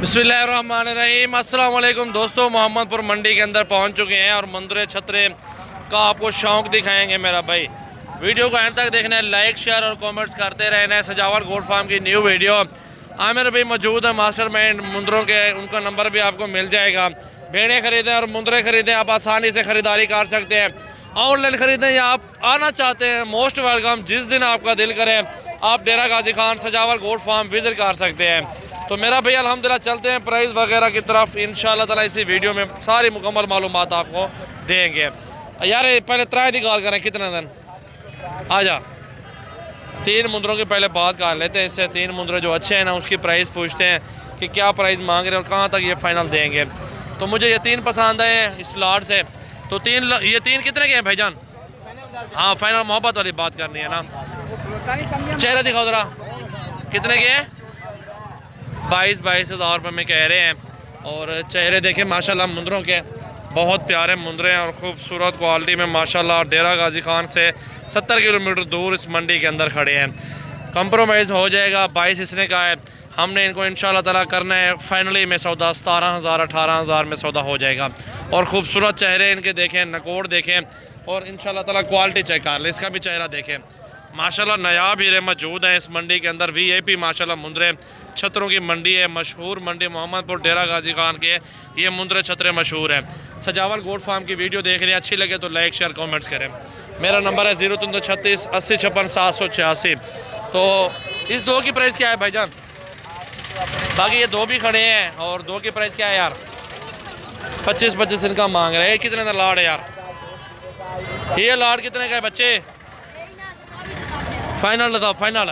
बिस्मिल्लाहिर्रहमानिर्रहीम। अस्सलाम वालेकुम दोस्तों, मोहम्मदपुर मंडी के अंदर पहुंच चुके हैं और मंदिर छतरे का आपको शौक़ दिखाएंगे मेरा भाई। वीडियो को एंड तक देखना है, लाइक शेयर और कमेंट्स करते रहना है। सजावट गोट फार्म की न्यू वीडियो आमिर भाई मौजूद है, मास्टरमाइंड मुंदरों के, उनका नंबर भी आपको मिल जाएगा। भेड़ें खरीदें और मुंदरे खरीदें, आप आसानी से ख़रीदारी कर सकते हैं। ऑनलाइन ख़रीदें या आप आना चाहते हैं, मोस्ट वेलकम। जिस दिन आपका दिल करे आप डेरा गाजी खान सजावट गोट फार्म विज़िट कर सकते हैं। तो मेरा भैया अल्हम्दुलिल्लाह चलते हैं प्राइस वगैरह की तरफ। इंशाल्लाह ताला इसी वीडियो में सारी मुकम्मल मालूमात आपको देंगे। यार पहले त्राय की गाल करें, कितने दिन आ जा। 3 मुंदरों की पहले बात कर लेते हैं। इससे 3 मुंदरे जो अच्छे हैं ना उसकी प्राइस पूछते हैं कि क्या प्राइस मांग रहे हैं और कहाँ तक ये फाइनल देंगे। तो मुझे ये 3 पसंद आए हैं इस लाट से। तो ये तीन कितने के हैं भाईजान? हाँ फाइनल मोहब्बत वाली बात करनी है ना। चेहरा दिखाओ ज़रा, कितने के हैं? 22 हज़ार रुपये में कह रहे हैं। और चेहरे देखें माशाल्लाह मुंदरों के, बहुत प्यारे मुंदरे हैं और ख़ूबसूरत क्वालिटी में माशाल्लाह। डेरा गाजी खान से 70 किलोमीटर दूर इस मंडी के अंदर खड़े हैं। कंप्रोमाइज़ हो जाएगा। 22 इसने कहा है, हमने इनको इंशाल्लाह ताला करना है फाइनली में सौदा 17,000 18,000 में सौदा हो जाएगा। और ख़ूबसूरत चेहरे इनके देखें, नकोड़ देखें और इंशाल्लाह ताला क्वालिटी चेक कर ले। इसका भी चेहरा देखें माशाल्लाह। नायाब हीरे मौजूद हैं इस मंडी के अंदर। VIP माशाल्लाह मुंदरे छतरों की मंडी है, मशहूर मंडी मोहम्मदपुर डेरा गाजी खान के ये मुंदरे छतरे मशहूर हैं। सजावट गोट फार्म की वीडियो देख रहे हैं, अच्छी लगे तो लाइक शेयर कमेंट्स करें। मेरा नंबर है 0336 80 56 786। तो इस 2 की प्राइस क्या है भाईजान? बाकी ये 2 भी खड़े हैं और 2 की प्राइस क्या है यार? 25 इनका मांग रहे हैं। कितने का लाड है यार? ये लाड कितने का है बच्चे? फाइनल बताओ, फाइनल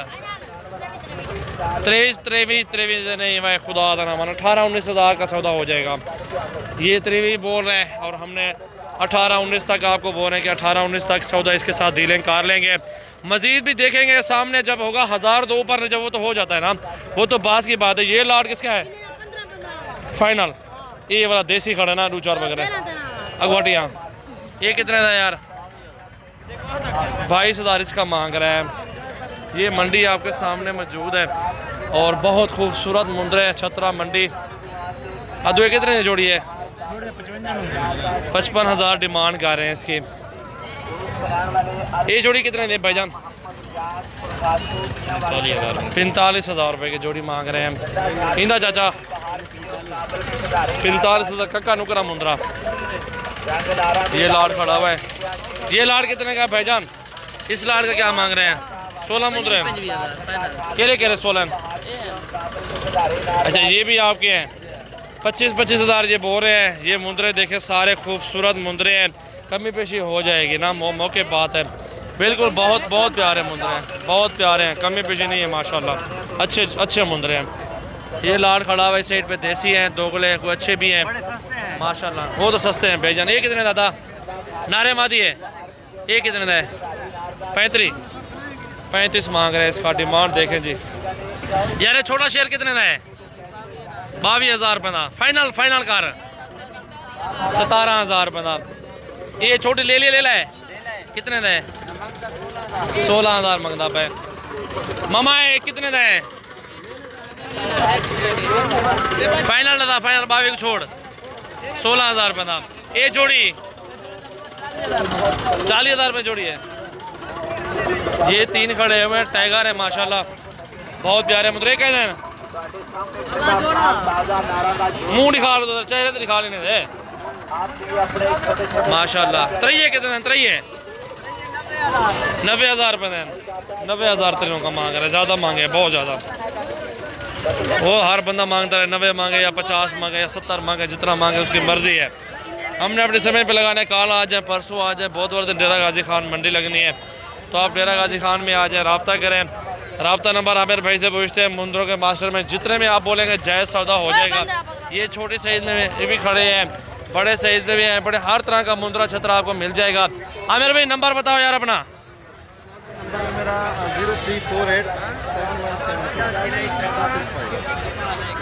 23 नहीं भाई, खुदा का नाम, 18-19 हज़ार का सौदा हो जाएगा। ये 23 बोल रहे हैं और हमने 18-19 तक आपको बोल रहे हैं कि 18-19 तक सौदा इसके साथ डीलिंग कर लेंगे। मज़ीद भी देखेंगे सामने जब होगा। 1000 तो ऊपर जब वो तो हो जाता है ना, वो तो बात की बात है। ये लाट किसका है फाइनल? ये वाला देसी खड़ा ना, 2-4 वगैरह अगवाटियाँ। ये कितने का यार? 22 हज़ार इसका मांग रहा है। ये मंडी आपके सामने मौजूद है और बहुत खूबसूरत मुंदरे है, छतरा मंडी। अदुए कितने की जोड़ी है? 55 हज़ार डिमांड कर रहे हैं इसकी। ये जोड़ी कितने दे भाईजान? 45 हज़ार रुपये की जोड़ी मांग रहे हैं। इंदा चाचा 45 हज़ार कक्का नुकरा मुंदरा। ये लाड खड़ा हुआ है। ये लाड कितने का है भाईजान? इस लाड का क्या मांग रहे हैं? 16 मुंदरे हैं। केरे 16। अच्छा ये भी आपके हैं। 25 हज़ार ये बोल रहे हैं। ये मुंदरे देखे सारे खूबसूरत मुंदरे हैं, कमी पेशी हो जाएगी ना, मौके बात है। बिल्कुल बहुत प्यारे मुंदरे हैं, बहुत प्यारे हैं, कमी पेशी नहीं है माशाल्लाह। अच्छे मुंदरे हैं। ये लाड खड़ा हुआ है साइड पे, देसी हैं, दोगले कोई अच्छे भी हैं माशाल्लाह। वो तो सस्ते हैं भाईजान। ये कितने दादा? नारे मादी है। ये कितने का है? 35 मांग रहे हैं। इसका डिमांड देखें जी। यार ये छोटा शेर कितने का है? 22 हज़ार रुपये का फाइनल कर 17 हज़ार रुपये का। ये छोटी ले ला है। कितने का है? 16 हज़ार मंगता पे मामा है। कितने का है फाइनल? 22 को छोड़ 16 हज़ार रुपये का। ये जोड़ी 40 हज़ार रुपये जोड़ी है। ये 3 खड़े हुए हैं, टाइगर है माशाल्लाह, बहुत प्यारे मुद्रे। कहते हैं मुंह दिखा लो, चेहरे तो दिखा लेने दे माशाल्लाह। त्रैये कितने? त्रैये 90 हज़ार रुपये दें। 90 हज़ार तेरों का मांग रहे, ज़्यादा मांगे, बहुत ज़्यादा। वो हर बंदा मांगता है, 90 मांगे या 50 मांगे या 70 मांगे, जितना मांगे उसकी मर्ज़ी है। हमने अपने समय पे लगाने, कल आ जाए परसों आ जाए, बहुत बड़े दिन डेरा गाजी खान मंडी लगनी है। तो आप डेरा गाजी खान में आ जाए, रब्ता करें। रब्ता नंबर आमिर भाई से पूछते हैं। मुंदरों के मास्टर में जितने में आप बोलेंगे जायज़ सौदा हो जाएगा। ये छोटी साइज़ में ये भी खड़े हैं, बड़े साइज़ में भी हैं, बड़े हर तरह का मुंदरा छतरा आपको मिल जाएगा। आमिर भाई नंबर बताओ यार अपना। मेरा 0348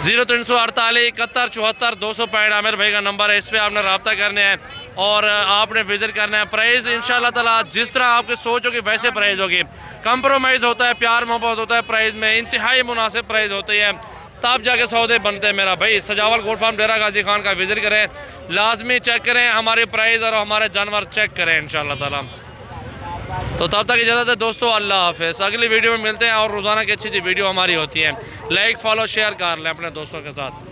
0348 71 74 265 आमिर भाई का नंबर है। इस पर आपने रब्ता करना है और आपने विज़िट करना है। प्राइस इंशाल्लाह ताला जिस तरह आपकी सोच होगी वैसे प्राइस होगी। कंप्रोमाइज़ होता है, प्यार मोहब्बत होता है प्राइस में, इंतहाई मुनासिब प्राइस होती है। तब जाके सौदे बनते हैं मेरा भाई। सजावल गोट फार्म डेरा गाजी खान का विजिट करें, लाजमी चेक करें हमारे प्राइस और हमारे जानवर चेक करें इंशाल्लाह ताला। तो तब तक इजाज़त है दोस्तों, अल्लाह हाफिज़। अगली वीडियो में मिलते हैं और रोज़ाना की अच्छी अच्छी वीडियो हमारी होती है। लाइक फॉलो शेयर कर लें अपने दोस्तों के साथ।